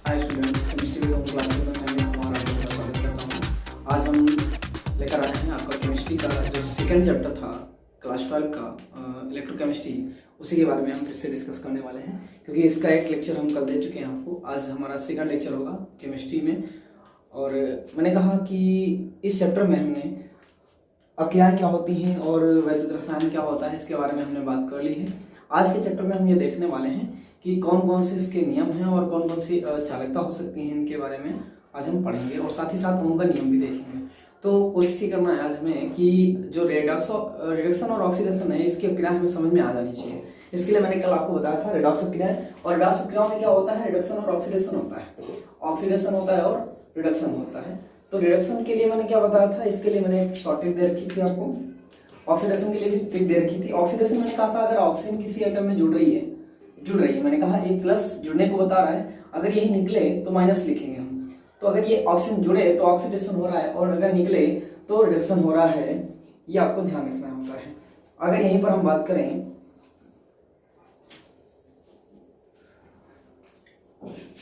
Hi students, chemistry with home classes में मैं कुमार आपका स्वागत करता हूँ। आज हम लेकर आए हैं आपका केमिस्ट्री का जो सेकंड चैप्टर था क्लास 12 का इलेक्ट्रोकेमिस्ट्री, उसी के बारे में हम फिर से डिस्कस करने वाले हैं, क्योंकि इसका एक लेक्चर हम कल दे चुके हैं आपको। आज हमारा सेकंड लेक्चर होगा केमिस्ट्री में। और मैंने कहा कि इस चैप्टर में हमने अभिक्रियाएँ क्या होती हैं और वैद्युत रसायन क्या होता है, इसके बारे में हमने बात कर ली है। आज के चैप्टर में हम ये देखने वाले हैं कि कौन कौन से इसके नियम हैं और कौन कौन सी चालकता हो सकती है, इनके बारे में आज हम पढ़ेंगे और साथ ही साथ ओम का नियम भी देखेंगे। तो कोशिश ही करना है आज हमें कि जो रिडक्शन और ऑक्सीडेशन है, इसकी अभिक्रिया हमें समझ में आ जानी चाहिए। इसके लिए मैंने कल आपको बताया था रिडॉक्स अभिक्रियाएं, और रिडॉक्स अभिक्रियाओं में क्या होता है, रिडक्शन और ऑक्सीडेशन होता है, ऑक्सीडेशन होता है और रिडक्शन होता है। तो रिडक्शन के लिए मैंने क्या बताया था, इसके लिए मैंने एक शॉर्ट ट्रिक दे रखी थी आपको, ऑक्सीडेशन के लिए भी ट्रिक दे रखी थी। ऑक्सीडेशन मैंने कहा था अगर ऑक्सीजन किसी एटम में जुड़ रही है, मैंने कहा एक प्लस जुड़ने को बता रहा है, अगर यही निकले तो माइनस लिखेंगे हम। तो अगर ये ऑक्सीजन जुड़े तो ऑक्सीडेशन हो रहा है, और अगर निकले तो रिडक्शन हो रहा है, ये आपको ध्यान रखना होता है। अगर यहीं पर हम बात करें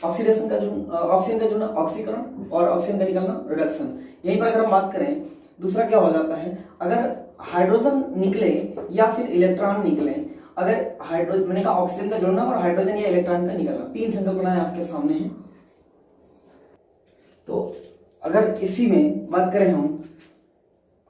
ऑक्सीडेशन का ऑक्सीजन का जुड़ना ऑक्सीकरण और ऑक्सीजन का निकलना रिडक्शन, यहीं पर अगर हम बात करें दूसरा क्या हो जाता है, अगर हाइड्रोजन निकले या फिर इलेक्ट्रॉन निकले, अगर हाइड्रोजन मैंने कहा ऑक्सीजन का जुड़ना और हाइड्रोजन या इलेक्ट्रॉन का निकलना, तीन संकल्पनाएं आपके सामने हैं। तो अगर इसी में बात करें हम,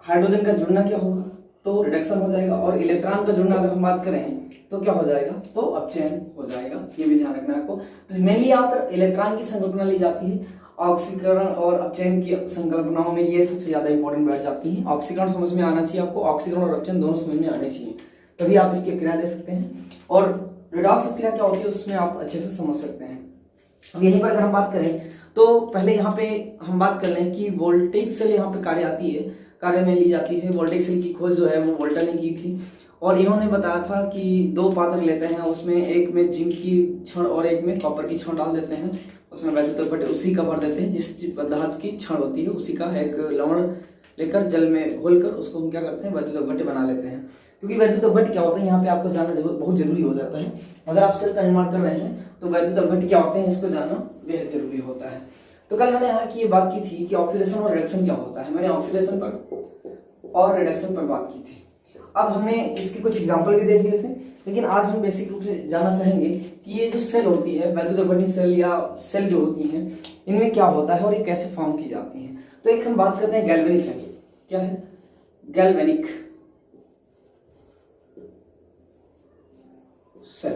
हाइड्रोजन का जुड़ना क्या होगा तो रिडक्शन हो जाएगा, और इलेक्ट्रॉन का जुड़ना अगर हम बात करें तो क्या हो जाएगा, तो अपचयन हो जाएगा। ये भी ध्यान रखना है आपको। तो मेनली यहाँ पर इलेक्ट्रॉन की संकल्पना ली जाती है, ऑक्सीकरण और अपचयन की संकल्पनाओं में ये सबसे ज्यादा इंपॉर्टेंट बैठ जाती है। ऑक्सीकरण समझ में आना चाहिए आपको, ऑक्सीकरण और अपचयन दोनों समझ में आने चाहिए, तभी आप इसकी अभिक्रिया दे सकते हैं। और रिडॉक्स अभिक्रिया क्या होती है उसमें आप अच्छे से समझ सकते हैं। अब यहीं पर अगर हम बात करें तो पहले यहाँ पे हम बात कर लें कि वोल्टेज सेल यहाँ पे कार्य आती है, कार्य में ली जाती है। वोल्टेज सेल की खोज जो है वो वोल्टा ने की थी, और इन्होंने बताया था कि दो पात्र लेते हैं, उसमें एक में जिंक की छड़ और एक में कॉपर की छड़ डाल देते हैं, उसमें वैद्युत अपघट्य उसी का भर देते हैं जिस धातु की छड़ होती है, उसी का एक लवण लेकर जल में घोलकर उसको हम क्या करते हैं, वैद्युत अपघट्य बना लेते हैं। क्योंकि वैद्युत अपघट्य क्या होता है यहाँ पे आपको जानना बहुत जरूरी हो जाता है। अगर आप सेल का निर्माण कर रहे हैं तो वैद्युत अपघट्य क्या होते हैं इसको जानना बेहद जरूरी होता है। तो कल मैंने यहाँ की ये बात की थी कि ऑक्सीडेशन और रिडक्शन क्या होता है, मैंने ऑक्सीडेशन पर और रिडक्शन पर बात की थी। अब हमने इसके कुछ एग्जाम्पल भी देख लिए थे, लेकिन आज हम बेसिक रूप से जानना चाहेंगे कि ये जो सेल होती है, वैद्युत अपघटन सेल या सेल जो होती हैं, इनमें क्या होता है और ये कैसे फॉर्म की जाती हैं। तो एक हम बात करते हैं गैल्वेनिक सेल। क्या है गैल्वेनिक सेल?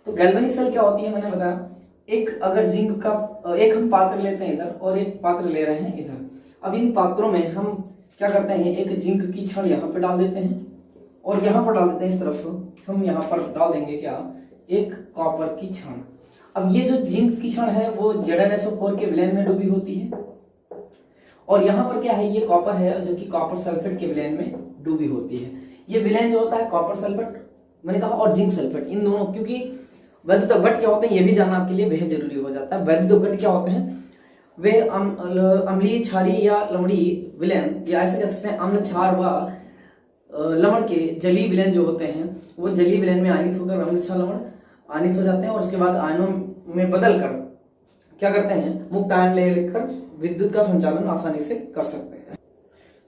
तो गैल्वेनिक सेल क्या होती है, मैंने बताया एक अगर जिंक का एक हम पात्र लेते हैं इधर और एक पात्र ले रहे हैं इधर। अब इन पात्रों में हम क्या करते हैं, एक जिंक की छड़ यहाँ पर डाल देते हैं और यहाँ पर डाल देते हैं, इस तरफ हम यहाँ पर डाल देंगे क्या, एक कॉपर की छड़। अब ये जो जिंक की छड़ है वो ZnSO4 के विलयन में डूबी होती है, और यहाँ पर क्या है, ये कॉपर है जो कि कॉपर सल्फेट के विलयन में डूबी होती है। ये विलयन जो होता है कॉपर सल्फेट मैंने कहा और जिंक सल्फेट, इन दोनों, क्योंकि वैद्युत अपघट्य क्या होते हैं ये भी जानना आपके लिए बेहद जरूरी हो जाता है। वैद्युत अपघट्य क्या होते हैं, वे अम्लीय, क्षारीय या लवणीय विलयन, या ऐसे कह सकते हैं अम्ल, क्षार व लवण के जलीय विलयन जो होते हैं वो जलीय विलयन में आयनित होकर अम्ल, क्षार, लवण आयनित हो जाते हैं, और उसके बाद आयनों में बदल कर क्या करते हैं, मुक्त आयन ले लेकर विद्युत का संचालन आसानी से कर सकते हैं।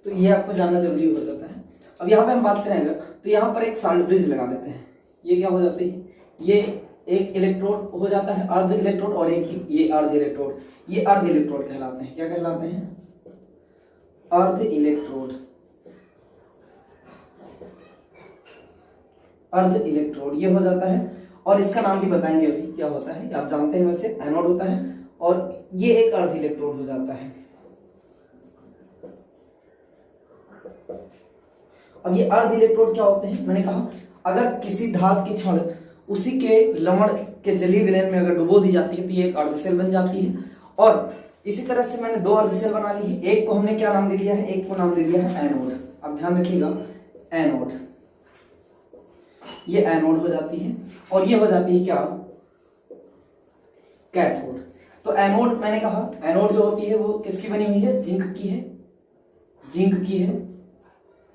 तो ये आपको जानना जरूरी हो जाता है। अब यहाँ पे हम बात करेंगे तो यहाँ पर एक साल्ट ब्रिज लगा देते हैं। ये क्या हो जाती है, ये एक इलेक्ट्रोड हो जाता है, अर्ध इलेक्ट्रोड, और एक ये अर्ध इलेक्ट्रोड, ये अर्ध इलेक्ट्रोड कहलाते हैं। क्या कहलाते हैं, अर्ध इलेक्ट्रोड, अर्ध इलेक्ट्रोड ये हो जाता है। और इसका नाम भी बताएंगे अभी क्या होता है, आप जानते हैं वैसे एनोड होता है, और ये एक अर्ध इलेक्ट्रोड हो जाता है। अब ये अर्ध इलेक्ट्रोड क्या होते हैं, मैंने कहा अगर किसी धातु की छड़ उसी के लवण के जलीय विलयन में अगर डुबो दी जाती है तो ये एक अर्ध सेल बन जाती है। और इसी तरह से मैंने दो अर्ध सेल बना ली है, एक को हमने क्या नाम दे दिया है, एक को नाम दे दिया है एनोड। अब ध्यान रखिएगा, एनोड, ये एनोड हो जाती है, और ये हो जाती है क्या, कैथोड। तो एनोड मैंने कहा एनोड जो होती है वो किसकी बनी हुई है, जिंक की है, जिंक की है,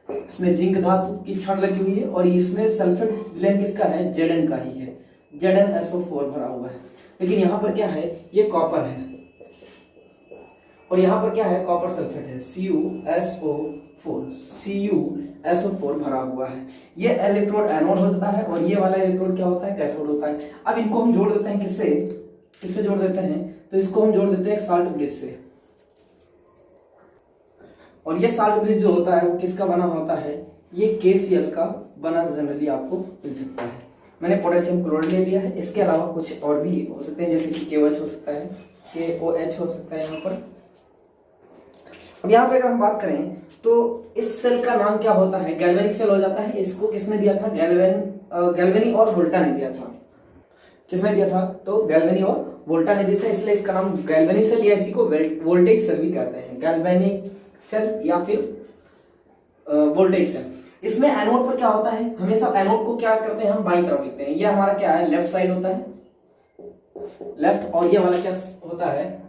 इसमें जिंक धातु की छड़ लगी हुई है, और इसमें सल्फेट विलयन किसका है, Zn का ही है, ZnSO4 भरा हुआ है। लेकिन यहाँ पर क्या है, ये कॉपर है और यहाँ पर क्या है, कॉपर सल्फेट है, CuSO4 भरा हुआ है। ये इलेक्ट्रोड एनोड हो जाता है और ये वाला इलेक्ट्रोड क्या होता है, कैथोड होता है। अब इनको हम जोड़ देते हैं किससे जोड़ देते हैं, तो इसको हम जोड़ देते हैं साल्ट ब्रिज से। और ये साल्ट ब्रिज जो होता है वो किसका बना होता है, ये KCl का बना जनरली आपको मिल सकता है। मैंने पोटेशियम क्लोराइड ले लिया है, इसके अलावा कुछ और भी हो सकते हैं, जैसे कि KOH हो सकता है, KOH हो सकता है यहाँ पर। अब यहाँ पे अगर हम बात करें तो इस सेल का नाम क्या होता है, गैल्वेनिक सेल हो जाता है। इसको किसने दिया था, गैल्वेनी और वोल्टा ने दिया था। किसने दिया था, तो गैल्वेनी और वोल्टा ने दिया था, इसलिए इसका नाम गैल्वेनिक सेल या इसी को वोल्टेज सेल भी कहते हैं, गैल्वेनिक सेल या फिर वोल्टेज सेल। इसमें एनोड पर क्या होता है, हमेशा एनोड को क्या करते हैं, हम बाईं तरफ लिखते हैं। ये हमारा क्या है, लेफ्ट साइड होता है, लेफ्ट, और ये वाला क्या होता है,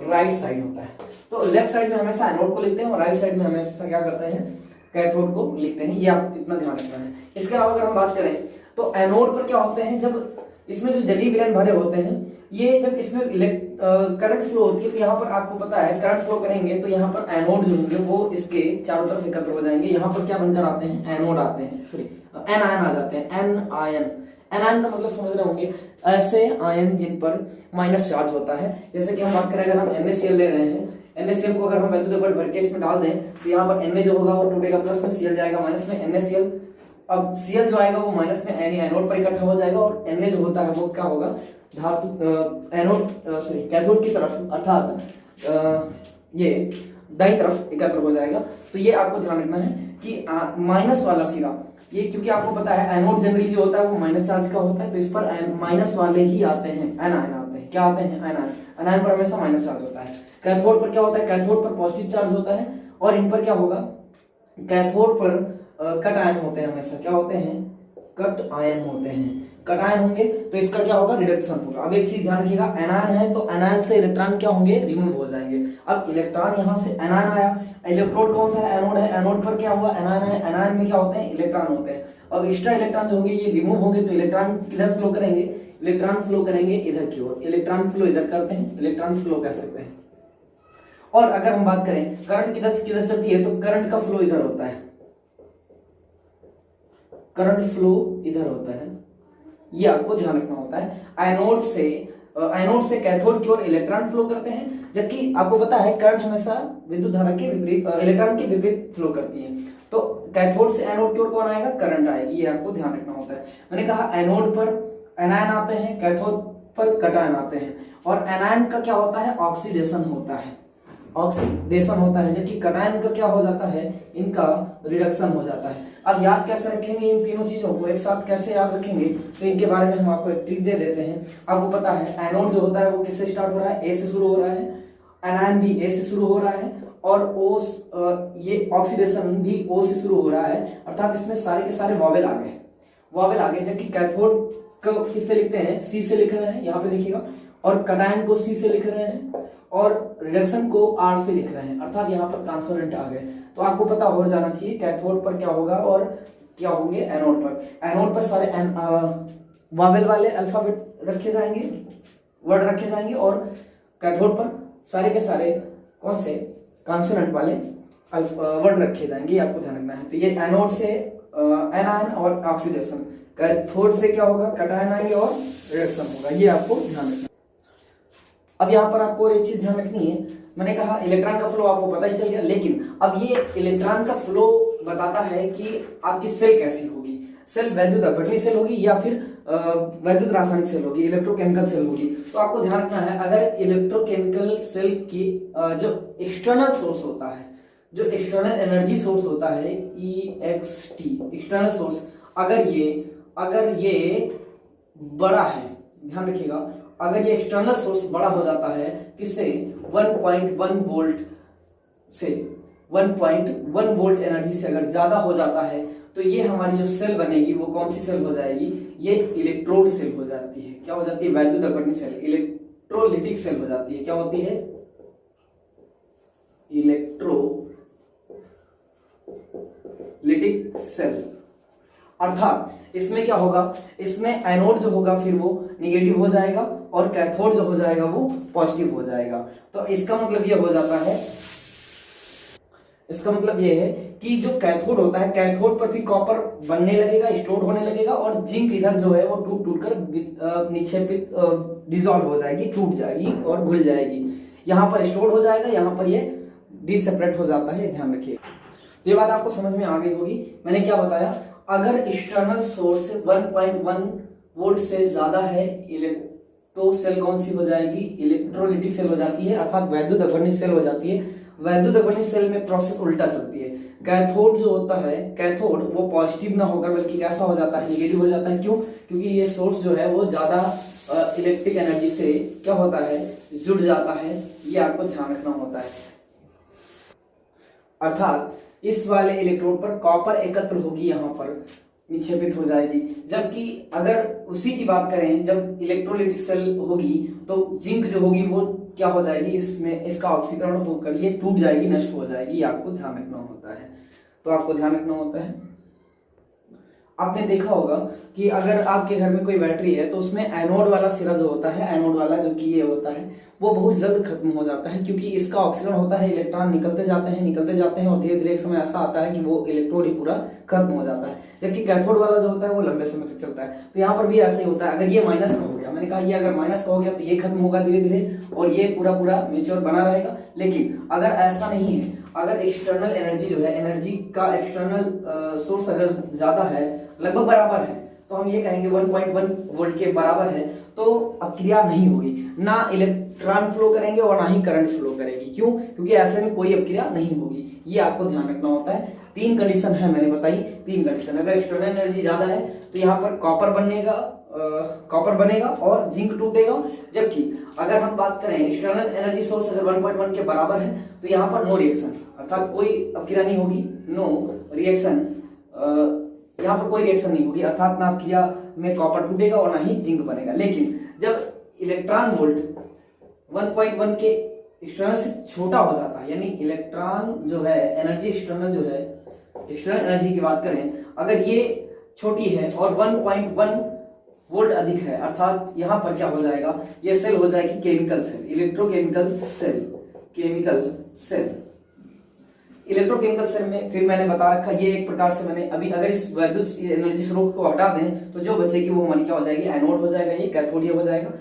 राइट साइड होता है। तो लेफ्ट साइड में हमेशा एनोड को लिखते हैं और राइट साइड में हमेशा क्या करते हैं, कैथोड को लिखते हैं। ये आप इतना ध्यान रखना है। इसके अलावा अगर हम बात करें तो एनोड पर क्या होते हैं, जब इसमें जो जली विलयन भरे होते हैं, ये जब इसमें करंट फ्लो होती है तो यहाँ पर आपको पता है करंट फ्लो करेंगे तो यहाँ पर एनोड जो होंगे वो इसके चारों तरफ एकत्र हो जाएंगे। यहाँ पर क्या बनकर आते हैं, एनोड आते हैं, सॉरी एनायन आ जाते हैं, एनायन। एनायन का मतलब समझ रहे होंगे, ऐसे आयन जिन पर माइनस चार्ज होता है। जैसे कि हम बात करें, अगर हम NaCl ले रहे हैं, NaCl को अगर हम वैद्युत भर के इसमें डाल दें तो यहाँ पर Na जो होगा वो टूटेगा प्लस में, Cl जाएगा माइनस में, NaCl। अब Cl जो आएगा वो माइनस में एनोड पर इकट्ठा हो जाएगा और Na जो होता है वो क्या होगा, धातु एनोड सॉरी कैथोड की तरफ, अर्थात ये दाईं तरफ एकत्र हो जाएगा। तो ये आपको ध्यान रखना है कि माइनस वाला सिरा, ये क्योंकि आपको पता है एनोड जनरली जो होता है वो माइनस चार्ज का होता है, तो इस पर माइनस वाले ही आते हैं, एनायन आते हैं। क्या आते हैं, एनायन। एनायन पर हमेशा माइनस चार्ज होता है। कैथोड पर क्या होता है, कैथोड पर पॉजिटिव चार्ज होता है और इन पर क्या होगा, कैथोड पर कट आयन होते हैं, हमेशा क्या होते हैं, कट आयन होते हैं। कट आयन होंगे तो इसका क्या होगा, रिडक्शन होगा। अब एक चीज ध्यान रखिएगा, एनायन है तो एनायन से इलेक्ट्रॉन क्या होंगे, रिमूव हो जाएंगे। अब इलेक्ट्रॉन यहाँ से एनायन आया, इलेक्ट्रोड कौन सा है, एनोड है, एनोड पर क्या हुआ, एनायन है, एनायन में क्या होते हैं, इलेक्ट्रॉन होते हैं। अब एक्स्ट्रा इलेक्ट्रॉन जो होंगे ये रिमूव होंगे तो इलेक्ट्रॉन किधर फ्लो करेंगे, इलेक्ट्रॉन फ्लो करेंगे इधर की ओर। इलेक्ट्रॉन फ्लो इधर करते हैं, इलेक्ट्रॉन फ्लो कह सकते हैं। और अगर हम बात करें करंट किधर से किधर चलती है, तो करंट का फ्लो इधर होता है, करंट फ्लो इधर होता है, ये आपको ध्यान रखना होता है। एनोड से कैथोड की ओर इलेक्ट्रॉन फ्लो करते हैं, जबकि आपको पता है करंट हमेशा विद्युत धारा के विपरीत, इलेक्ट्रॉन के विपरीत फ्लो करती है। तो कैथोड से एनोड की ओर कौन आएगा, करंट आएगी, ये आपको ध्यान रखना होता है। मैंने कहा एनोड पर एनायन आते हैं, कैथोड पर कटायन आते हैं। और एनायन का क्या होता है, ऑक्सीडेशन होता है, ऑक्सीडेशन होता है, जबकि कटायन का क्या हो जाता है, इनका रिडक्शन हो जाता है। अब याद कैसे रखेंगे इन तीनों चीजों को, एक साथ कैसे याद रखेंगे, तो इनके बारे में हम आपको एक ट्रिक दे देते हैं। आपको पता है एनोड जो होता है वो किससे स्टार्ट हो रहा है, ए से शुरू हो रहा है, एनायन भी ए से शुरू हो रहा है, और ओ ये ऑक्सीडेशन भी ओ से शुरू हो रहा है, अर्थात इसमें सारे के सारे वॉवेल आ गए, वॉवेल आ गए। जबकि कैथोड को किससे लिखते हैं, सी से लिख रहे हैं, यहाँ पे देखिएगा, और कटायन को सी से लिख रहे हैं, और रिडक्शन को आर से लिख रहे हैं, अर्थात यहाँ पर कॉन्सोनेंट आ गए। तो आपको पता हो जाना चाहिए कैथोड पर क्या होगा और क्या होंगे एनोड पर। एनोड पर सारे वॉवेल वाले अल्फाबेट रखे जाएंगे, वर्ड रखे जाएंगे, और कैथोड पर सारे के सारे कौन से कॉन्सोनेंट वाले वर्ड रखे जाएंगे, ये आपको ध्यान रखना है। तो ये एनोड से एनायन और ऑक्सीडेशन, कैथोड से क्या होगा, कटायन आएंगे और रिडक्शन होगा, ये आपको ध्यान रखना है। अब यहाँ पर आपको और एक चीज ध्यान रखनी है, मैंने कहा इलेक्ट्रॉन का फ्लो आपको पता ही चल गया, लेकिन अब ये इलेक्ट्रॉन का फ्लो बताता है कि आपकी सेल कैसी होगी। सेल वैद्युत अपघटनीय सेल होगी या फिर वैद्युत रासायनिक सेल होगी, इलेक्ट्रोकेमिकल सेल होगी। तो आपको ध्यान रखना है, अगर इलेक्ट्रोकेमिकल सेल की जो एक्सटर्नल सोर्स होता है, जो एक्सटर्नल एनर्जी सोर्स होता है, EXT एक्सटर्नल सोर्स, अगर ये बड़ा है, ध्यान रखिएगा, अगर ये एक्सटर्नल सोर्स बड़ा हो जाता है किससे, 1.1 वोल्ट से, 1.1 वोल्ट एनर्जी से अगर ज्यादा हो जाता है, तो ये हमारी जो सेल बनेगी वो कौन सी सेल हो जाएगी, ये इलेक्ट्रोड सेल हो जाती है। क्या हो जाती है, वैद्युत अपघटनीय सेल, इलेक्ट्रोलिटिक सेल हो जाती है। क्या होती है, इलेक्ट्रोलिटिक सेल। अर्थात इसमें क्या होगा, इसमें एनोड जो होगा फिर वो निगेटिव हो जाएगा और कैथोड जो हो जाएगा वो पॉजिटिव हो जाएगा। तो इसका मतलब ये हो जाता है, इसका मतलब ये है कि जो कैथोड होता है, कैथोड पर भी कॉपर बनने लगेगा, स्टोर होने लगेगा, और जिंक इधर जो है वो टूट टूट कर निक्षेपित डिसॉल्व हो जाएगी, टूट जाएगी और घुल जाएगी। यहाँ पर स्टोर हो जाएगा, यहाँ पर ये डिसेपरेट हो जाता है, ध्यान रखिए। तो ये बात आपको समझ में आ गई होगी। मैंने क्या बताया, अगर एक्सटर्नल सोर्स 1.1 वोल्ट से ज्यादा है तो सेल कौन सी हो जाएगी, इलेक्ट्रोलिटिक सेल हो जाती है, अर्थात वैद्युत अग्रणी सेल हो जाती है। वैद्युत अग्रणी सेल में प्रोसेस उल्टा चलती है। कैथोड जो होता है, कैथोड वो पॉजिटिव ना होकर बल्कि कैसा हो जाता है, निगेटिव हो जाता है। क्यों? क्योंकि ये सोर्स जो है वो ज्यादा इलेक्ट्रिक एनर्जी से क्या होता है, जुड़ जाता है। ये आपको ध्यान रखना होता है। अर्थात इस वाले इलेक्ट्रोड पर कॉपर एकत्र होगी, यहाँ पर निक्षेपित हो जाएगी। जबकि अगर उसी की बात करें, जब इलेक्ट्रोलिटिक सेल होगी तो जिंक जो होगी वो क्या हो जाएगी, इसमें इसका ऑक्सीकरण होकर ये टूट जाएगी, नष्ट हो जाएगी। आपको ध्यान रखना होता है। तो आपको ध्यान रखना होता है। आपने देखा होगा कि अगर आपके घर में कोई बैटरी है तो उसमें एनोड वाला सिरा जो होता है, एनोड वाला जो कि ये होता है, वो बहुत जल्द खत्म हो जाता है, क्योंकि इसका ऑक्सीजन होता है, इलेक्ट्रॉन निकलते जाते हैं और धीरे धीरे एक समय ऐसा आता है कि वो इलेक्ट्रोड ही पूरा खत्म हो जाता है। जबकि कैथोड वाला जो होता है वो लंबे समय तक चलता है। तो यहाँ पर भी ऐसा ही होता है। अगर ये माइनस का हो गया, मैंने कहा ये अगर माइनस का हो गया तो ये खत्म होगा धीरे धीरे और ये पूरा पूरा म्यूचुअल बना रहेगा। लेकिन अगर ऐसा नहीं है, अगर एक्सटर्नल एनर्जी जो है, एनर्जी का एक्सटर्नल सोर्स अगर ज्यादा है, लगभग बराबर है, तो हम ये कहेंगे 1.1 वोल्ट के बराबर है, तो अपक्रिया नहीं होगी, ना इलेक्ट्रॉन फ्लो करेंगे और ना ही करंट फ्लो करेगी। क्यों? क्योंकि ऐसे में कोई अपक्रिया नहीं होगी। ये आपको ध्यान रखना होता है। 3 कंडीशन है, मैंने बताई 3 कंडीशन। अगर एक्सटर्नल एनर्जी ज्यादा है तो यहाँ पर कॉपर बनेगा और जिंक टूटेगा। जबकि अगर हम बात करें एक्सटर्नल एनर्जी सोर्स अगर 1.1 के बराबर है तो यहाँ पर नो रिएक्शन, अर्थात कोई अपक्रिया नहीं होगी, नो रिएक्शन, यहाँ पर कोई रिएक्शन नहीं होगी, अर्थात ना अपक्रिया में कॉपर टूटेगा और ना ही जिंक बनेगा। लेकिन जब इलेक्ट्रॉन वोल्ट 1.1 के एक्सटर्नल से छोटा हो जाता है, यानी इलेक्ट्रॉन जो है, एनर्जी एक्सटर्नल जो है, एक्सटर्नल एनर्जी की बात करें, अगर ये छोटी है और 1.1 वोल्ट अधिक है, अर्थात यहाँ पर क्या हो जाएगा, ये सेल हो जाएगी chemical cell, electrochemical cell, chemical cell. Electrochemical cell में फिर मैंने बता रखा, ये एक प्रकार से मैंने अभी, अगर इस वैद्युत एनर्जी स्रोत को हटा दें तो जो बचेगी वो हमारी क्या हो जाएगी, एनोड हो जाएगा, ये कैथोड हो जाएगा।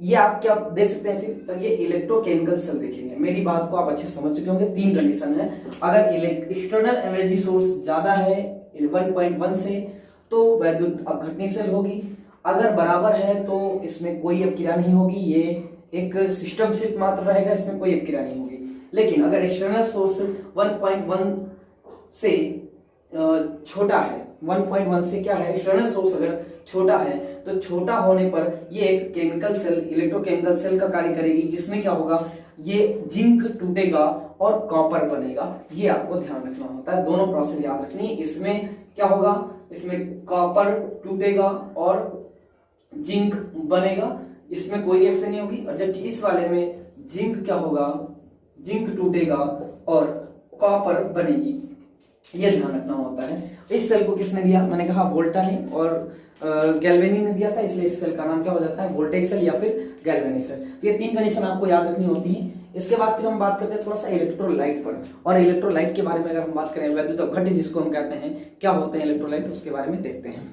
ये आप क्या देख सकते हैं, फिर तक ये इलेक्ट्रोकेमिकल सेल देखेंगे। मेरी बात को आप अच्छे समझ चुके होंगे। 3 कंडीशन है। अगर एक्सटर्नल एनर्जी सोर्स ज्यादा है 1.1 से तो वैद्युत अपघटनी सेल होगी। अगर बराबर है तो इसमें कोई अपक्रिया नहीं होगी, ये एक सिस्टम शिफ्ट मात्र रहेगा, इसमें कोई अपक्रिया नहीं होगी। लेकिन अगर एक्सटर्नल सोर्स 1.1 से छोटा है, 1.1 से क्या है, एक्सटर्नल सोर्स अगर छोटा है तो छोटा होने पर ये एक केमिकल सेल, इलेक्ट्रोकेमिकल सेल का कार्य करेगी, जिसमें क्या होगा, ये जिंक टूटेगा और कॉपर बनेगा। ये आपको ध्यान रखना होता है। दोनों प्रोसेस याद रखनी है। इसमें क्या होगा, इसमें कॉपर टूटेगा और जिंक बनेगा, इसमें कोई रिएक्शन नहीं होगी। और जबकि इस वाले में जिंक क्या होगा, जिंक टूटेगा और कॉपर बनेगी। ये ध्यान रखना होता है। इस सेल को किसने दिया, मैंने कहा वोल्टा ने और गैल्वेनी ने दिया था, इसलिए इस सेल का नाम क्या हो जाता है, वोल्टेक सेल या फिर गैल्वेनी सेल। तो ये 3 कंडीशन आपको याद रखनी होती है। इसके बाद फिर हम बात करते हैं थोड़ा सा इलेक्ट्रोलाइट पर। और इलेक्ट्रोलाइट के बारे में अगर हम बात करें, वैद्युत अपघट्य जिसको हम कहते हैं, क्या होते हैं इलेक्ट्रोलाइट, उसके बारे में देखते हैं।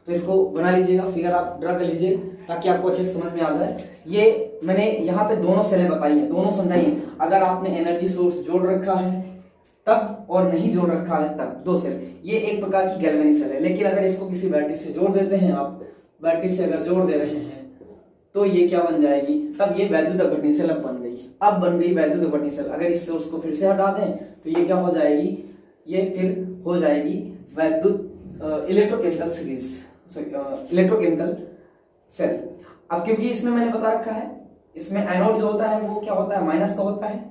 तो इसको बना लीजिएगा, फिगर आप ड्रा कर लीजिए ताकि आपको अच्छे से समझ में आ जाए। ये मैंने यहाँ पे दोनों सेलें बताई हैं, दोनों समझाई हैं। अगर आपने एनर्जी सोर्स जोड़ रखा है तब और नहीं जोड़ रखा है तब, 2 सेल, ये एक प्रकार की गैल्वेनी सेल है। लेकिन अगर इसको किसी बैटरी से जोड़ देते हैं, आप बैटरी से अगर जोड़ दे रहे हैं तो ये क्या बन जाएगी, तब ये वैद्युत अपघटनी सेल अब बन गई। अब बन गई वैद्युत अपघटनी सेल। अगर इस सोर्स को फिर से हटा दें तो ये क्या हो जाएगी, ये फिर हो जाएगी वैद्युत इलेक्ट्रोकेमिकल सीरीज, इलेक्ट्रोकेमिकल सेल। अब क्योंकि इसमें मैंने बता रखा है, इसमें एनोड जो होता है वो क्या होता है, माइनस का होता है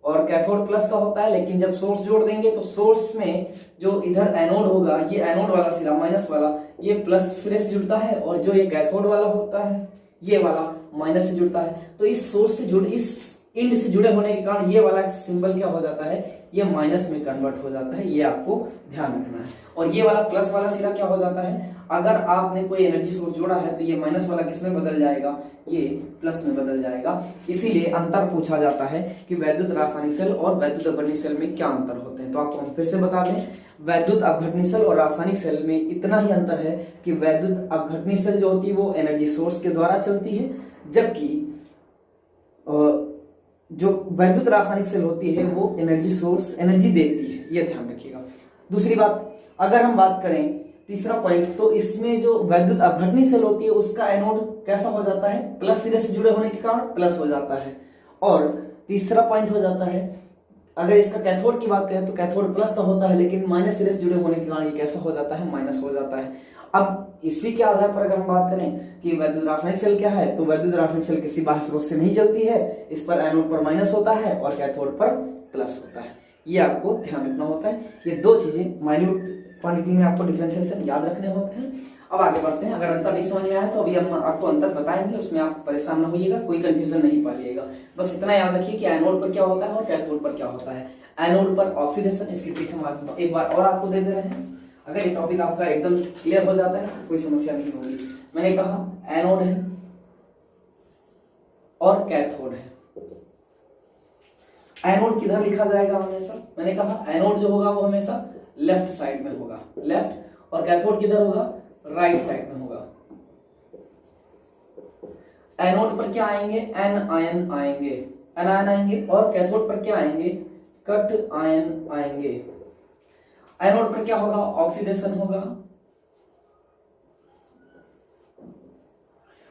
और कैथोड प्लस का होता है। लेकिन जब सोर्स जोड़ देंगे तो सोर्स में जो इधर एनोड होगा, ये एनोड वाला सिरा माइनस वाला, ये प्लस सिरे से जुड़ता है, और जो ये कैथोड वाला होता है ये वाला माइनस से जुड़ता है। तो इस सोर्स से जुड़, इस इंड से जुड़े होने के कारण ये वाला सिंबल क्या हो जाता है, ये माइनस में कन्वर्ट हो जाता है, ये आपको ध्यान रखना है। और ये वाला प्लस वाला सिरा क्या हो जाता है, अगर आपने कोई एनर्जी सोर्स जोड़ा है तो ये माइनस वाला किस में बदल जाएगा, ये प्लस में बदल जाएगा। इसीलिए अंतर पूछा जाता है कि वैद्युत रासायनिक सेल और वैद्युत अपघटनी सेल में क्या अंतर होते हैं। तो आपको हम फिर से बता दें, वैद्युत अपघटनी सेल और रासायनिक सेल में इतना ही अंतर है कि वैद्युत अपघटनी सेल जो होती है वो एनर्जी सोर्स के द्वारा चलती है, जबकि जो वैद्युत रासायनिक सेल होती है वो एनर्जी सोर्स एनर्जी देती है, ये ध्यान रखिएगा। दूसरी बात, अगर हम बात करें तीसरा पॉइंट, तो इसमें जो वैद्युत अपघटनी सेल होती है उसका एनोड कैसा हो जाता है, प्लस सिरे से जुड़े होने के कारण प्लस हो जाता है। और तीसरा पॉइंट हो जाता है, अगर इसका कैथोड की बात करें तो कैथोड प्लस का होता है, लेकिन माइनस सिरे से जुड़े होने के कारण ये कैसा हो जाता है, माइनस हो जाता है। अब इसी के आधार पर अगर हम बात करें कि वैद्युत रासायनिक सेल क्या है, तो वैद्युत रासायनिक सेल किसी बाह्य स्रोत से नहीं चलती है, इस पर एनोड पर माइनस होता है और कैथोड पर प्लस होता है, ये आपको ध्यान रखना होता है। ये दो चीजें माइन्यूट क्वांटिटी में आपको डिफरेंशिएशन याद रखने होते हैं। अब आगे बढ़ते हैं, अगर अंतर नहीं समझ में आया तो अभी हम आपको अंतर बताएंगे, उसमें आप परेशान न होइएगा, कोई कंफ्यूजन नहीं पालिएगा। बस इतना याद रखिए कि एनोड पर क्या होता है और कैथोड पर क्या होता है। एनोड पर ऑक्सीडेशन, इसकी ट्रिक हम एक बार और आपको दे दे रहे हैं। अगर ये टॉपिक आपका एकदम क्लियर हो जाता है तो कोई समस्या नहीं होगी। मैंने कहा एनोड है और कैथोड है। एनोड किधर लिखा जाएगा हमेशा, मैंने कहा एनोड जो होगा वो हमेशा लेफ्ट साइड में होगा, लेफ्ट, और कैथोड किधर होगा, राइट साइड में होगा। एनोड पर क्या आएंगे, एन आयन आएंगे, एन आयन आएंगे, और कैथोड पर क्या आएंगे, कट आयन आएंगे। एनोड पर क्या होगा, ऑक्सीडेशन होगा,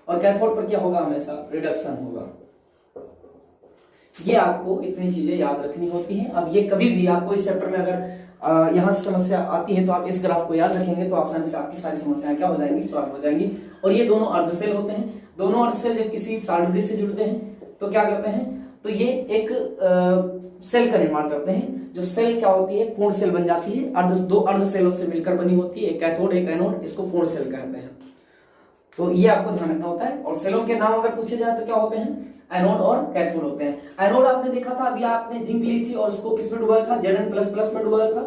और कैथोड पर क्या होगा, हमेशा रिडक्शन होगा। ये आपको इतनी चीजें याद रखनी होती हैं। अब ये कभी भी आपको इस चैप्टर में अगर यहां से समस्या आती है तो आप इस ग्राफ को याद रखेंगे तो आसानी से आपकी सारी समस्याएं क्या हो जाएंगी, सॉल्व हो जाएंगी। और ये दोनों अर्धसेल होते हैं। दोनों अर्धसेल जब किसी सारणी से जुड़ते हैं तो क्या करते हैं, तो ये एक सेल का निर्माण करते हैं। जो सेल क्या होती है, पूर्ण सेल बन जाती है। दो अर्ध सेलों से मिलकर बनी होती है, एक कैथोड एक एनोड, इसको पूर्ण सेल कहते हैं। तो ये आपको ध्यान रखना होता है। और सेलों के नाम अगर पूछे जाए तो क्या होते हैं, एनोड और कैथोड होते हैं। एनोड आपने देखा था, अभी आपने जिंक ली थी और उसको किस में डुबाया था, Zn++ में डुबाया था,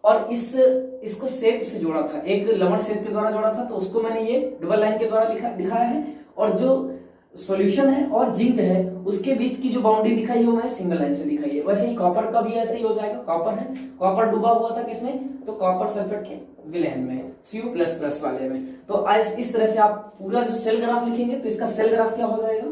और इसको सेत से जोड़ा था, एक लवण सेत के द्वारा जोड़ा था, तो उसको मैंने ये डबल लाइन के द्वारा दिखाया है। और जो सॉल्यूशन है और जिंक है उसके बीच की जो बाउंड्री दिखाई है वो मैंने सिंगल लाइन से दिखाई है। वैसे ही कॉपर का भी ऐसे ही हो जाएगा। कॉपर है, कॉपर डूबा हुआ था किसमें, तो कॉपर सल्फेट के विलेन में, Cu++ वाले में। तो इस तरह से आप पूरा जो सेल ग्राफ लिखेंगे तो इसका सेल ग्राफ क्या हो जाएगा,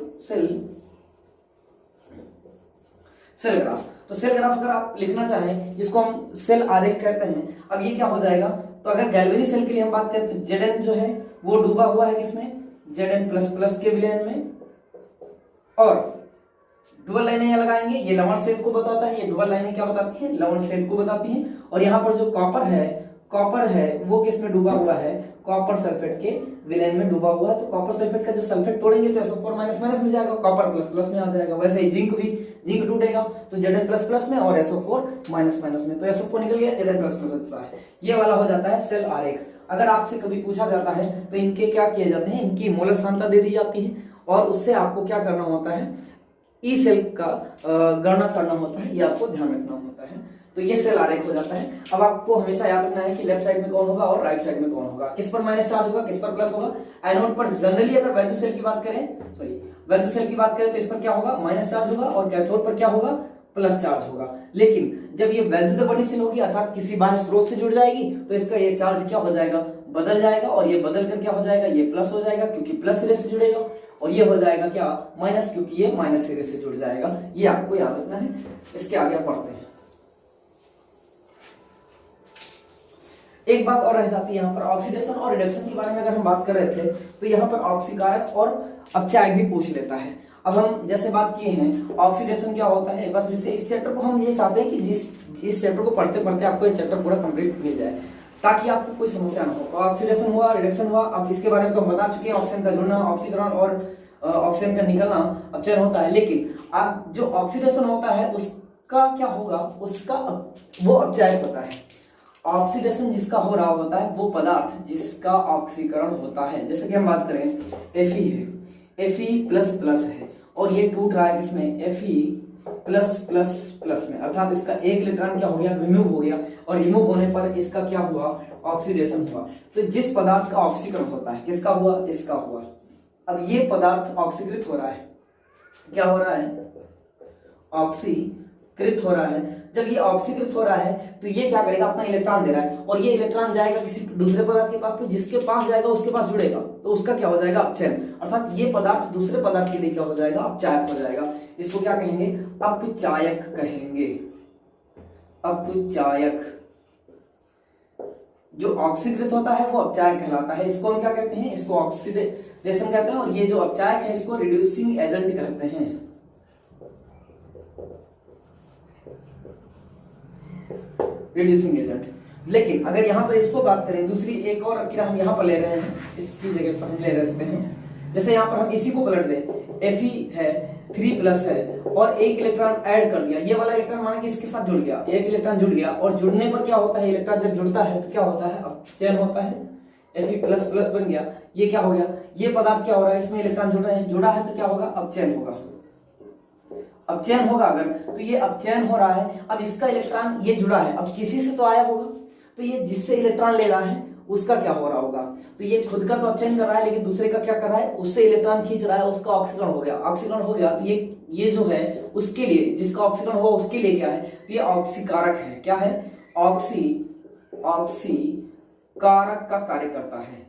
सेल ग्राफ। तो सेल ग्राफ अगर आप लिखना चाहें, जिसको हम सेल आरेख कहते हैं, अब ये क्या हो जाएगा, तो अगर गैल्वेनी सेल के लिए हम बात करें तो Zn जो है वो डूबा हुआ है किसमें, Zn++ के विलेन में। और डबल लाइनें यहां लगाएंगे, ये लवण सेत को बताता है, ये डबल लाइनें क्या बताती है, लवण सेत को बताती हैं। और यहाँ पर जो कॉपर है वो किस में डूबा हुआ है, कॉपर सल्फेट के विलेन में डूबा हुआ है। तो कॉपर सल्फेट का जो सल्फेट तोड़ेंगे तो SO4- में जाएगा, कॉपर प्लस में आ जाएगा। वैसे ही जिंक टूटेगा तो Zn++ में और SO4- में, तो SO4 निकल गया, Zn++ होता है। ये वाला हो जाता है सेल आरेख। अगर आपसे कभी पूछा जाता है तो इनके क्या किए जाते हैं, इनकी मोलर सांद्रता दे दी जाती है और उससे आपको क्या करना होता है, ई सेल का गणना करना होता है, ये आपको ध्यान रखना होता है। तो ये सेल आरेख हो जाता है। अब आपको हमेशा याद रखना है कि लेफ्ट साइड में कौन होगा और राइट साइड में कौन होगा, किस पर माइनस चार्ज होगा, किस पर प्लस होगा। एनोड पर जनरली अगर वैद्युत सेल की बात करें तो इस पर क्या होगा, माइनस चार्ज होगा, और कैथोड पर क्या होगा, प्लस चार्ज होगा। लेकिन जब ये वैद्युत अपघटनी सेल होगी अर्थात किसी बाह्य स्रोत से जुड़ जाएगी तो इसका ये चार्ज क्या हो जाएगा, बदल जाएगा, और ये बदल कर क्या हो जाएगा, ये प्लस हो जाएगा क्योंकि प्लस सिरे से जुड़ेगा, और ये हो जाएगा क्या, माइनस, क्योंकि ये माइनस सिरे से जुड़ जाएगा। ये आपको याद रखना है। इसके आगे पढ़ते हैं। एक बात और रह जाती है यहाँ पर, ऑक्सीडेशन और रिडक्शन के बारे में अगर हम बात कर रहे थे तो यहाँ पर ऑक्सीकारक और अपचायक भी पूछ लेता है। अब हम जैसे बात किए हैं ऑक्सीडेशन क्या होता है, एक बार फिर से इस चैप्टर को हम ये चाहते हैं कि इस चैप्टर को पढ़ते पढ़ते आपको ये चैप्टर पूरा कंप्लीट मिल जाए ताकि आपको कोई समस्या ना हो। ऑक्सीडेशन हुआ, रिडक्शन हुआ, अब इसके बारे में तो हम बता चुके हैं, ऑक्सीजन का जुड़ना, ऑक्सीकरण और ऑक्सीजन का निकलना अपचयन होता है। लेकिन जो ऑक्सीडेशन होता है उसका क्या होगा, उसका वो अपचायक होता है। ऑक्सीडेशन जिसका हो रहा होता है वो पदार्थ जिसका ऑक्सीकरण होता है, जैसे कि हम बात करें Fe है, Fe++ है, और ये टूट रहा है किसमें, Fe+++ में, अर्थात इसका एक इलेक्ट्रॉन क्या हो गया, रिमूव हो गया, और रिमूव होने पर इसका क्या हुआ, ऑक्सीडेशन हुआ। तो जिस पदार्थ का ऑक्सीकरण होता है, किसका हुआ, इसका हुआ। अब ये पदार्थ ऑक्सीकृत हो रहा है, क्या हो रहा है, ऑक्सीकृत हो रहा है। जब ये ऑक्सीकृत हो रहा है तो ये क्या करेगा, अपना इलेक्ट्रॉन दे रहा है, और ये इलेक्ट्रॉन जाएगा किसी दूसरे पदार्थ के पास, तो जिसके पास जाएगा उसके पास जुड़ेगा, तो उसका क्या हो जाएगा, अपचयन। अर्थात ये पदार्थ दूसरे पदार्थ के लिए क्या हो जाएगा, अपचायक हो जाएगा। इसको क्या कहेंगे, अपचायक कहेंगे, अपचायक। जो ऑक्सीकृत होता है वो अपचायक कहलाता है। इसको हम क्या कहते हैं, इसको ऑक्सीडेशन कहते हैं, और ये जो अपचायक है इसको रिड्यूसिंग एजेंट कहते हैं। Reducing agent. लेकिन अगर यहाँ पर इसको बात करें, दूसरी एक और क्रिया हम यहाँ पर ले रहे हैं, इसकी जगह पर हम ले रखते हैं। जैसे यहाँ पर हम इसी को पलट दें, Fe है 3+ है, और एक इलेक्ट्रॉन ऐड कर दिया, ये वाला इलेक्ट्रॉन माना कि इसके साथ जुड़ गया, एक इलेक्ट्रॉन जुड़ गया, और जुड़ने पर क्या होता है, इलेक्ट्रॉन जब जुड़ता है तो क्या होता है, अपचयन होता है, Fe++ बन गया। ये क्या हो गया, ये पदार्थ क्या हो रहा है, इसमें इलेक्ट्रॉन जुड़ा है तो क्या होगा, अपचयन होगा। अपचयन होगा अगर, तो ये अपचयन हो रहा है। अब इसका इलेक्ट्रॉन ये जुड़ा है, अब किसी से तो आया होगा, तो ये जिससे इलेक्ट्रॉन ले रहा है उसका क्या हो रहा होगा, तो ये खुद का तो अपचयन कर रहा है, लेकिन दूसरे का क्या कर रहा है, उससे इलेक्ट्रॉन खींच रहा है, उसका ऑक्सीकरण हो गया। ऑक्सीकरण हो गया तो ये जो है उसके लिए, जिसका ऑक्सीकरण हुआ उसके लिए क्या है, तो ये ऑक्सीकारक है। क्या है, ऑक्सीकारक का कार्य करता है।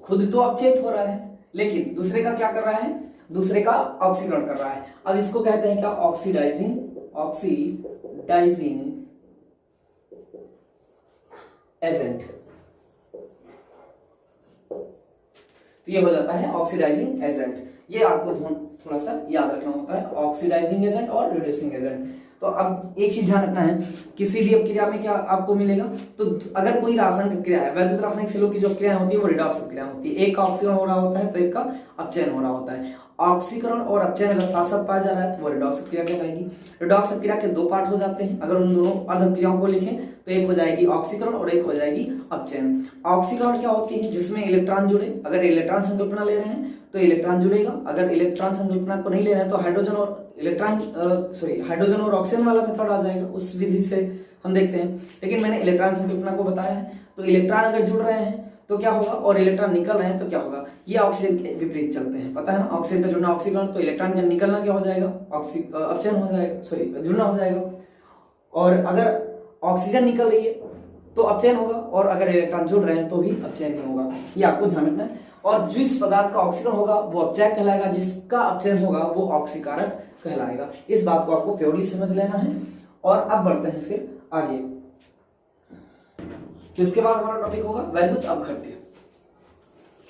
खुद तो अपचयित हो रहा है, लेकिन दूसरे का क्या कर रहा है, दूसरे का ऑक्सीकरण कर रहा है। अब इसको कहते हैं क्या, ऑक्सीडाइजिंग एजेंट। तो ये हो जाता है ऑक्सीडाइजिंग एजेंट। ये आपको थोड़ा सा याद रखना होता है, ऑक्सीडाइजिंग एजेंट और रिड्यूसिंग एजेंट। तो अब एक चीज ध्यान रखना है, किसी भी क्रिया में क्या आपको मिलेगा, तो अगर कोई रासायनिक क्रिया है, वैद्युत रासायनिक सेलों की जो क्रिया होती है वो रिडॉक्स क्रिया होती है। एक का ऑक्सीकरण हो रहा होता है तो एक का अपचयन हो रहा होता है। ऑक्सीकरण और अपचयन अगर साथ साथ पाया जा रहा है तो वो रिडॉक्स क्रिया कहलाएगी। रिडॉक्स क्रिया के दो पार्ट हो जाते हैं, अगर उन दोनों अर्ध क्रियाओं को लिखें तो एक हो जाएगी ऑक्सीकरण और एक हो जाएगी अपचयन। ऑक्सीकरण क्या होती है, जिसमें इलेक्ट्रॉन जुड़े, अगर इलेक्ट्रॉन संकल्पना ले रहे हैं तो इलेक्ट्रॉन जुड़ेगा, अगर इलेक्ट्रॉन संकल्पना को नहीं ले रहे हैं तो हाइड्रोजन और ऑक्सीजन वाला मेथड आ जाएगा, उस विधि से हम देखते हैं। लेकिन मैंने इलेक्ट्रॉन संकल्पना को बताया है, तो इलेक्ट्रॉन अगर जुड़ रहे हैं तो क्या होगा, और इलेक्ट्रॉन निकल रहे हैं तो क्या होगा, ये ऑक्सीजन के विपरीत चलते हैं, पता है ना। ऑक्सीजन का जुड़ना ऑक्सीकरण, तो इलेक्ट्रॉन का निकलना क्या हो जाएगा, अपचयन हो जाएगा, जुड़ना हो जाएगा। और अगर ऑक्सीजन निकल रही है तो अपचयन होगा, और अगर इलेक्ट्रॉन जुड़ रहे हैं तो भी अपचयन नहीं होगा, ये आपको ध्यान रखना है। और जिस पदार्थ का ऑक्सीकरण होगा वो अपचायक कहलाएगा, जिसका अपचयन होगा वो ऑक्सीकारक कहलाएगा। इस बात को आपको प्योरली समझ लेना है। और अब बढ़ते हैं फिर आगे, तो इसके बाद हमारा टॉपिक होगा वैद्युत अपघट्य।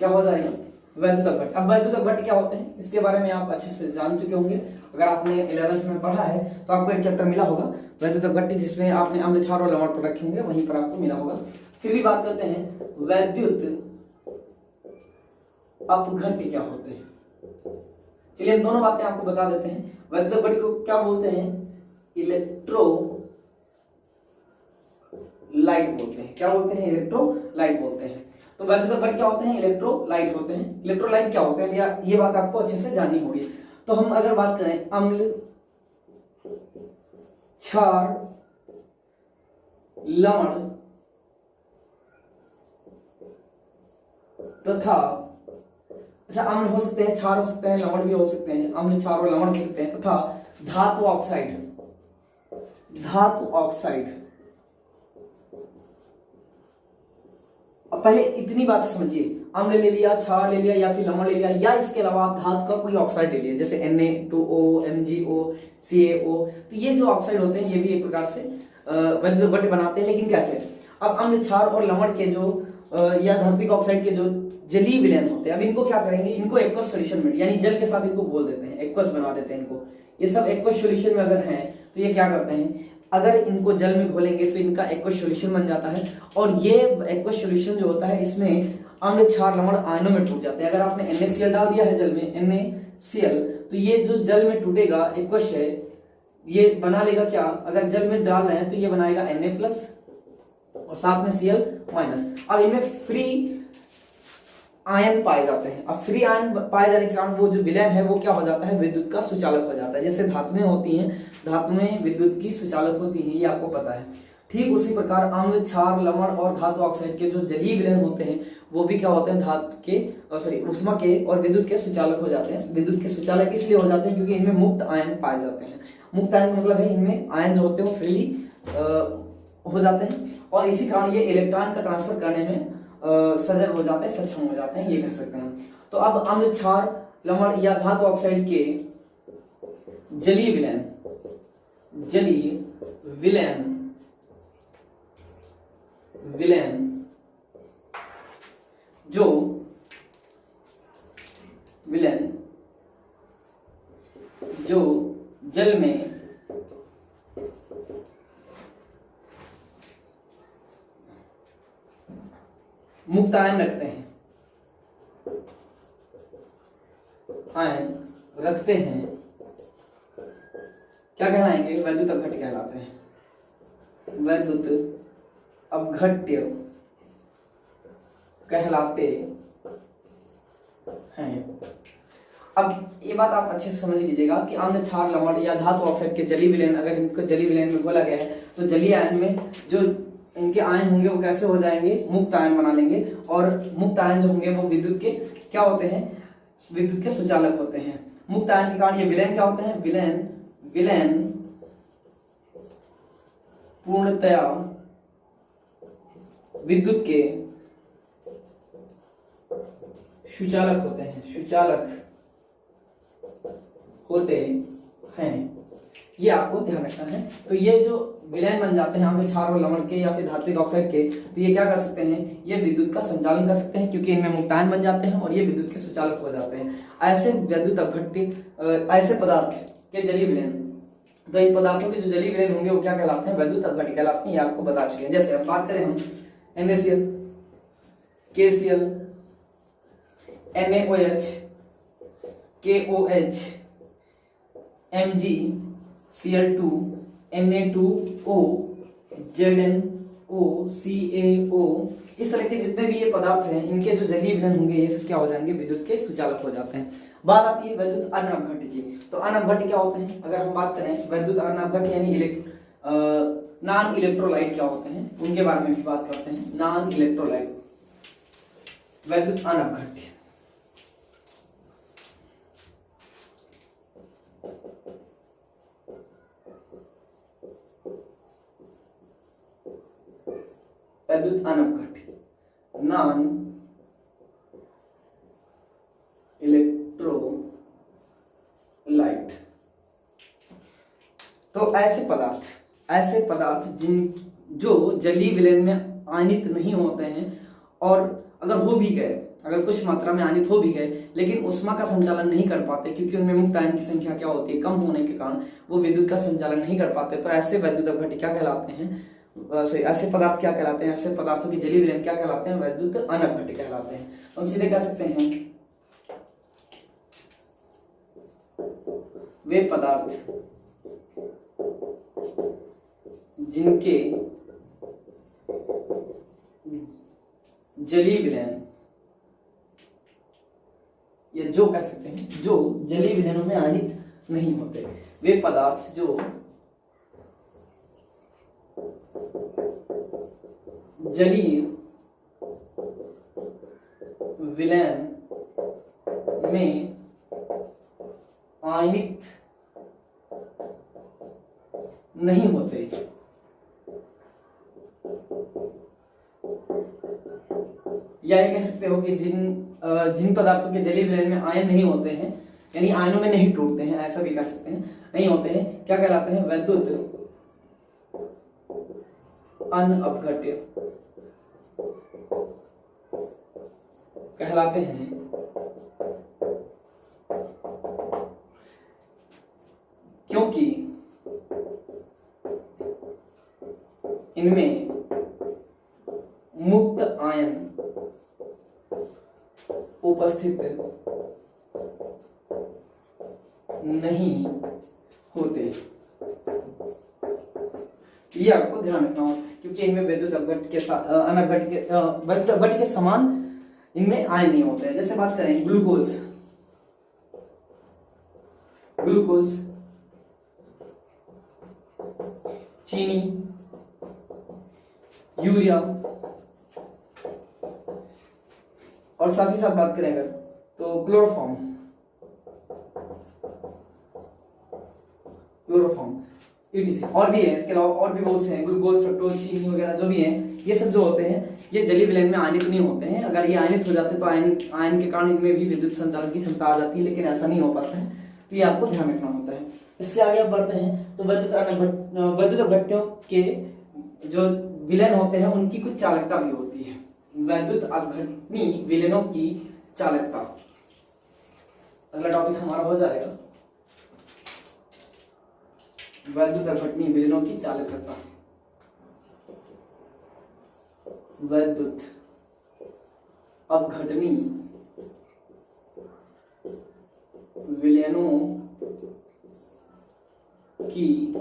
क्या हो जाएगा, वैद्युत अपघट्य। अब वैद्युत अपघट्य क्या होते हैं इसके बारे में आप अच्छे से जान चुके होंगे। अगर आपने 11th में पढ़ा है तो आपको एक चैप्टर मिला होगा वैद्युत अपघट्य, जिसमें आपने अम्ल क्षार और लवण पर रखे होंगे, वहीं पर आपको मिला होगा। फिर भी बात करते हैं वैद्युत अपघट्य क्या होते हैं। चलिए हम दोनों बातें आपको बता देते हैं। वैद्युत अपघट्य को क्या बोलते हैं, इलेक्ट्रोलाइट बोलते हैं। क्या बोलते हैं, इलेक्ट्रोलाइट बोलते हैं। तो वैद्युत अपघट्य क्या होते हैं, इलेक्ट्रोलाइट होते हैं। इलेक्ट्रोलाइट क्या होते हैं, ये बात आपको अच्छे से जाननी होगी। तो हम अगर बात करें अम्ल क्षार लवण तथा, अच्छा अम्ल हो सकते हैं, क्षार हो सकते हैं, लवण भी हो सकते हैं, अम्ल क्षार और लवण हो सकते हैं, तथा धातु ऑक्साइड। अब पहले इतनी बातें समझिए, अम्ल ले लिया, क्षार ले लिया, या फिर लवण ले लिया, या इसके अलावा आप धातु का कोई ऑक्साइड ले लिया, जैसे Na2O, MgO, CaO। तो ये जो ऑक्साइड होते हैं ये भी एक प्रकार से वैद्युत अपघट्य बनाते हैं। लेकिन कैसे, अब अम्ल क्षार और लवण के जो या धात्विक ऑक्साइड के जो जलीय विलयन होते हैं, अब इनको क्या करेंगे, इनको एक्वस सॉल्यूशन में यानी जल के साथ इनको घोल देते हैं, एक्वस बना देते हैं इनको। ये सब एक्वस सॉल्यूशन में अगर हैं तो ये क्या करते हैं, अगर इनको जल में घोलेंगे तो इनका एक्वस सॉल्यूशन बन जाता है। और ये एक्वस सॉल्यूशन जो होता है इसमें अम्ल क्षार लवण आयनों में टूट जाते हैं। अगर आपने NaCl डाल दिया है जल में, NaCl, तो ये जो जल में टूटेगा एक्वस है, ये बना लेगा क्या, अगर जल में डाल रहे हैं तो ये बनाएगा Na+ और साथ में Cl-। अब इनमें फ्री आयन पाए जाते हैं। अब फ्री आयन पाए जाने के कारण वो जो विलयन है वो क्या हो जाता है, विद्युत का सुचालक हो जाता है। जैसे धातुएं होती हैं, धातुएं विद्युत की सुचालक होती हैं, ये आपको पता है। ठीक उसी प्रकार अम्ल, क्षार, लवण और धातु ऑक्साइड के जो जलीय विलयन होते हैं वो भी क्या होते हैं, धातु के उष्मा के और विद्युत के सुचालक हो जाते हैं। विद्युत के सुचालक इसलिए हो जाते हैं क्योंकि इनमें मुक्त आयन पाए जाते हैं। मुक्त आयन मतलब है इनमें आयन जो होते हैं वो फ्रीली हो जाते हैं और इसी कारण ये इलेक्ट्रॉन का ट्रांसफर करने में सजग हो जाते हैं, सक्षम हो जाते हैं, ये कह सकते हैं। तो अब अम्ल, क्षार, लवण या धातु ऑक्साइड के जलीय विलयन जो जल में मुक्त आयन रखते हैं, क्या कहलाएंगे, वैद्युत अपघट्य कहलाते हैं। वैद्युत अपघट्य कहलाते हैं। अब ये बात आप अच्छे से समझ लीजिएगा कि अम्ल, क्षार, लवण या धातु ऑक्साइड के जलीय विलयन, अगर इनको जलीय विलयन में घोला गया है तो जलीय आयन में जो इनके आयन होंगे वो कैसे हो जाएंगे, मुक्त आयन बना लेंगे। और मुक्त आयन जो होंगे वो विद्युत के क्या होते हैं, विद्युत के सुचालक होते हैं। मुक्त आयन के कारण ये विलयन क्या होते हैं, विलयन पूर्णतया विद्युत के सुचालक होते हैं, ये आपको ध्यान रखना है। तो ये जो विलयन बन जाते हैं अम्ल, क्षार और लवण के या फिर धात्विक ऑक्साइड के, तो ये क्या कर सकते हैं, ये विद्युत का संचालन कर सकते हैं क्योंकि इनमें मुक्तायन बन जाते हैं और ये विद्युत के सुचालक हो जाते हैं। ऐसे वैद्युत अपघट्य, ऐसे पदार्थ के जलीय विलयन, तो इन पदार्थों के जो जलीय विलयन होंगे वो क्या कहलाते हैं, वैद्युत अपघट्य कहलाते हैं। ये आपको बता चुके हैं। जैसे अब बात करें हम NaCl, KCl, NaOH, KOH, MgCl2, Na2O, ZnO, CaO, इस तरह के जितने भी ये पदार्थ हैं इनके जो जलीय विलयन होंगे ये सब क्या हो जाएंगे, विद्युत के सुचालक हो जाते हैं। बात आती है वैद्युत अनअपघट्य की। तो अनअपघट्य क्या होते हैं, अगर हम बात करें वैद्युत अनअपघट्य यानी नॉन इलेक्ट्रोलाइट क्या होते हैं उनके बारे में भी बात करते हैं। नॉन इलेक्ट्रोलाइट वैद्युत अनअपघट्य, वैद्युत अनअपघट्य, नॉन इलेक्ट्रोलाइट। तो ऐसे पदार्थ जो जलीय विलयन में आयनित नहीं होते हैं और अगर हो भी गए, अगर कुछ मात्रा में आयनित हो भी गए लेकिन ऊष्मा का संचालन नहीं कर पाते क्योंकि उनमें मुक्त आयन की संख्या क्या होती है, कम होने के कारण वो विद्युत का संचालन नहीं कर पाते। तो ऐसे वैद्युत अपघट्य क्या कहलाते हैं, ऐसे पदार्थ क्या कहलाते हैं, ऐसे पदार्थों के जलीय विलयन क्या कहलाते हैं, वैद्युत अनअपघट्य कहलाते हैं। हम सीधे कह सकते हैं वे पदार्थ जिनके जलीय विलयन, या जो कह सकते हैं जो जलीय विलयनों में आयनित नहीं होते, वे पदार्थ जो जलीय विलयन में आयनित नहीं होते, या ये कह सकते हो कि जिन पदार्थों के जलीय विलयन में आयन नहीं होते हैं यानी आयनों में नहीं टूटते हैं, ऐसा भी कह सकते हैं, नहीं होते हैं, क्या कहलाते हैं, वैद्युत अनअपघट्य कहलाते हैं। क्योंकि इनमें मुक्त आयन उपस्थित नहीं होते। ये आपको ध्यान रखना हो क्योंकि इनमें वैद्युत अपघट्य के साथ वैद्युत अपघट्य के समान इनमें आयन नहीं होते हैं। जैसे बात करें ग्लूकोज, चीनी, यूरिया, और साथ ही साथ बात करें अगर तो क्लोरोफॉर्म, ईटीसी, और भी है इसके अलावा और भी बहुत से हैं, ग्लूकोज, फ्रक्टोज, चीनी वगैरह जो भी हैं, ये सब जो होते हैं ये जलीय विलयन में आयनित नहीं होते हैं। अगर ये आयनित हो जाते तो आयन के कारण इनमें भी विद्युत संचालन की क्षमता आ जाती है, लेकिन ऐसा नहीं हो पाता है, तो ये आपको ध्यान रखना होता है। इसके आगे आप बढ़ते हैं तो वैद्युत अपघट्यों के जो विलयन होते हैं उनकी कुछ चालकता भी होती है। वैद्युत अपघटनी विलयनों की चालकता, अगला टॉपिक हमारा हो जाएगा वैद्युत अपघटनी विलयनों की चालकता। वैद्युत अपघटनी विलयनों की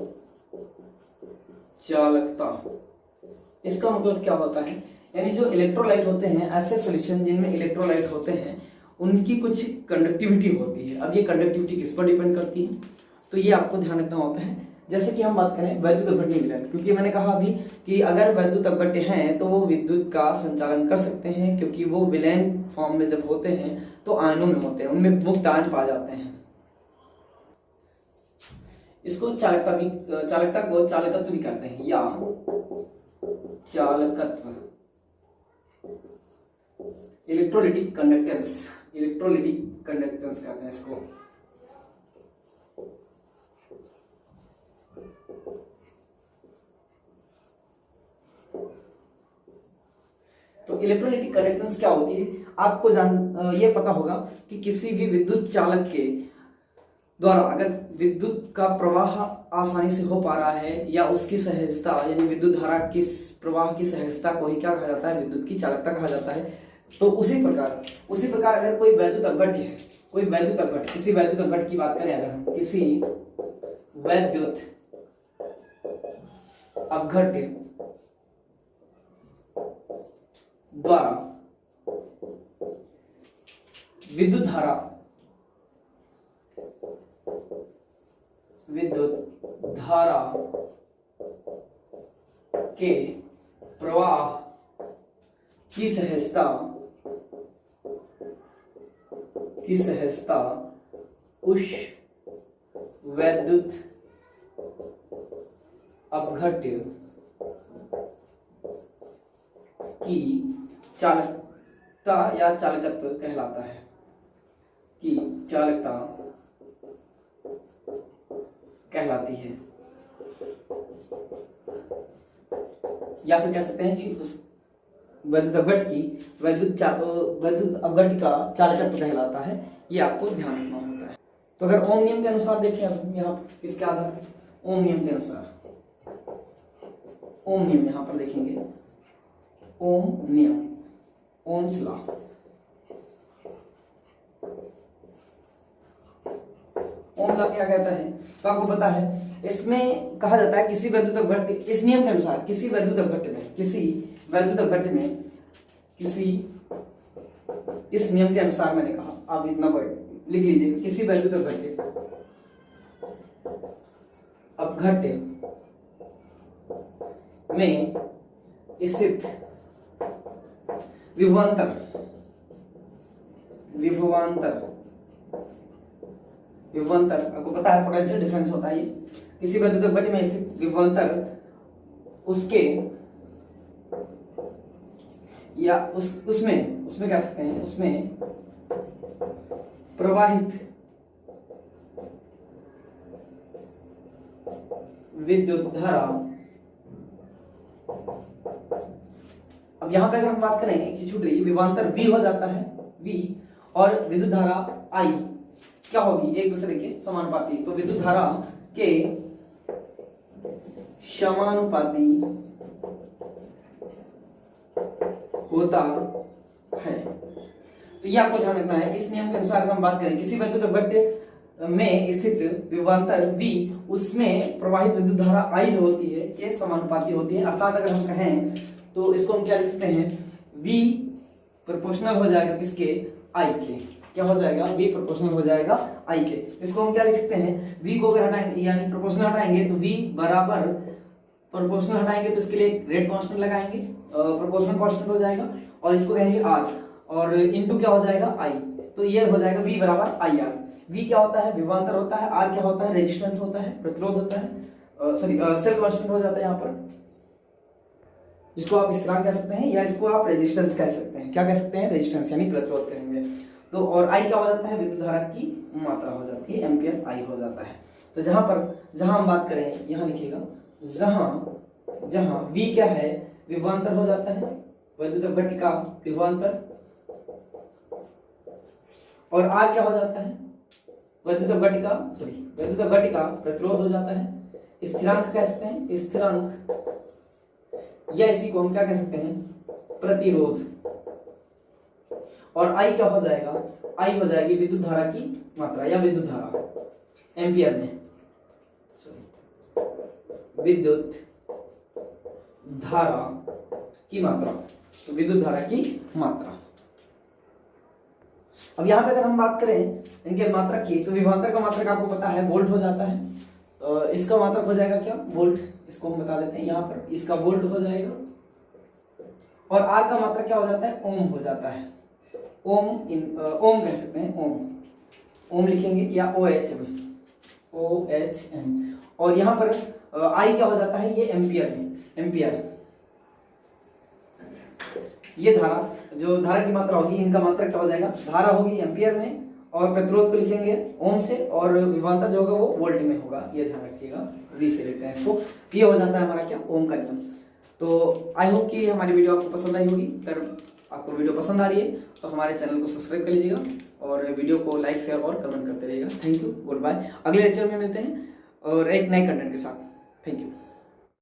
चालकता, इसका मतलब क्या होता है, यानी जो इलेक्ट्रोलाइट होते हैं, ऐसे सॉल्यूशन जिनमें इलेक्ट्रोलाइट होते हैं उनकी कुछ कंडक्टिविटी होती है। अब ये कंडक्टिविटी किस पर डिपेंड करती है, तो ये आपको ध्यान रखना होता है। जैसे कि हम बात करें वैद्युत अपघटनी विलयन, क्योंकि मैंने कहा अभी कि अगर वैद्युत अपघट्य हैं तो वो विद्युत का संचालन कर सकते हैं, क्योंकि वो विलयन फॉर्म में जब होते हैं तो आयनों में होते हैं, उनमें मुक्त आयन पाए जाते हैं। इसको चालकता को चालकत्व भी कहते हैं, या चालकत्व, इलेक्ट्रोलिटिक कंडक्टेंस कहते हैं इसको। तो इलेक्ट्रोलिटिक कंडक्टेंस क्या होती है, आपको ये पता होगा कि किसी भी विद्युत चालक के द्वारा अगर विद्युत का प्रवाह आसानी से हो पा रहा है, या उसकी सहजता यानी विद्युत धारा की प्रवाह की सहजता को ही क्या कहा जाता है, विद्युत की चालकता कहा जाता है। तो उसी प्रकार अगर कोई वैद्युत अपघट्य है, किसी वैद्युत अपघट्य की बात करें, अगर हम किसी वैद्युत अपघट्य द्वारा विद्युत धारा के प्रवाह की सहजता उस वैद्युत अपघट्य की चालकता या चालकत्व कहलाता है, कि चालकता कहलाती है। या फिर कह सकते हैं कि उस वैद्युत अपघट्य का चालकत्व कहलाता है। ये आपको ध्यान रखना होता है। तो अगर ओम नियम के अनुसार देखें, अब यहाँ किसके आधार पर, ओम नियम के अनुसार, ओम नियम यहां पर देखेंगे, ओम नियम, ओम्स लॉ। ओम लॉ क्या कहता है, तो आपको पता है इसमें कहा जाता है किसी वैद्युत अपघट्य, इस नियम के अनुसार किसी वैद्युत अपघट्य में इस नियम के अनुसार, मैंने कहा आप इतना वर्ड लिख लीजिए, किसी वैद्युत अपघट्य में स्थित विभवांतर आपको पता है पोटेंशियल डिफरेंस होता है। ये किसी वैद्युत अपघट्य में स्थित विभवांतर उसके या उसमें कह सकते हैं, उसमें प्रवाहित विद्युत धारा। अब यहां पे अगर हम बात करें, एक चीज छूट रही है, विभवांतर V हो जाता है, V, और विद्युत धारा I क्या होगी, एक दूसरे के समानुपाती। तो विद्युत धारा के समानुपाती होता है। तो ये आपको ध्यान रखना है। इस नियम के अनुसार हम बात करें, किसी वैद्युत अपघट्य में स्थित विभवांतर V, उसमें प्रवाहित विद्युत धारा I जो होती है के समानुपाती होती है। अर्थात अगर हम कहें तो इसको हम क्या लिख सकते हैं, V प्रोपोर्शनल हो जाएगा किसके, आई के। क्या हो जाएगा, V प्रोपोर्शनल हो जाएगा I के। इसको हम क्या लिख सकते हैं, V को अगर हटाएंगे यानी प्रोपोर्शनल हटाएंगे तो V बराबर, प्रोपोर्शनल हटाएंगे तो इसके लिए रेट कांस्टेंट लगाएंगे, प्रोपोर्शनल कांस्टेंट हो जाएगा, और इसको कहेंगे R, और इनटू क्या हो जाएगा I, तो ये हो जाएगा V बराबर IR। V क्या होता है, विभवांतर होता है, R क्या होता है, रेजिस्टेंस होता है, प्रतिरोध होता है, सॉरी सेल कांस्टेंट हो जाता है यहाँ पर, जिसको आप स्थिरांक कह सकते हैं, या इसको आप रेजिस्टेंस कह सकते हैं। क्या कह सकते हैं, रेजिस्टेंस यानी प्रतिरोध कहेंगे। तो और I क्या हो जाता है, विद्युत धारा की मात्रा हो जाती है, एम्पियर I हो जाता है। तो जहां हम बात करें, यहाँ लिखिएगा, जहां V क्या है, विभवांतर हो जाता है, वैद्युत घटिका विभवांतर, और R क्या हो जाता है, वैद्युत घटिका प्रतिरोध हो जाता है, स्थिरांक कह सकते हैं, स्थिरांक, या इसी को हम क्या कह सकते हैं, प्रतिरोध, और I क्या हो जाएगा, I हो जाएगी विद्युत धारा की मात्रा या विद्युत धारा एम्पियर में, विद्युत धारा की मात्रा, तो विद्युत धारा की मात्रा। अब यहाँ पे अगर हम बात करें इनके मात्रक की, तो विभवांतर का मात्रक आपको पता है वोल्ट हो जाता है, तो इसका मात्रक हो जाएगा क्या, वोल्ट, इसको हम बता देते हैं यहाँ पर, इसका वोल्ट हो जाएगा, और R का मात्रक क्या हो जाता है, ओम हो जाता है, ओम कह सकते हैं, ओम लिखेंगे, या OHM, और यहाँ पर I क्या हो जाता है, ये एम्पियर में, एम्पियर, ये धारा, जो धारा की मात्रा होगी, इनका मात्रक क्या हो जाएगा, धारा होगी एम्पियर में, और प्रतिरोध को लिखेंगे ओम से, और विभवांतर जो होगा वो वोल्ट में होगा, ये ध्यान रखिएगा, V से लिखते हैं इसको। ये हो जाता है हमारा क्या, ओम का नियम। तो आई होप कि हमारी वीडियो आपको पसंद आई होगी। अगर आपको वीडियो पसंद आ रही है तो हमारे चैनल को सब्सक्राइब कर लीजिएगा, और वीडियो को लाइक, शेयर और कमेंट करते रहिएगा। Thank you, good bye. अगले लेक्चर में मिलते हैं और एक नए कंटेंट के साथ। Thank you.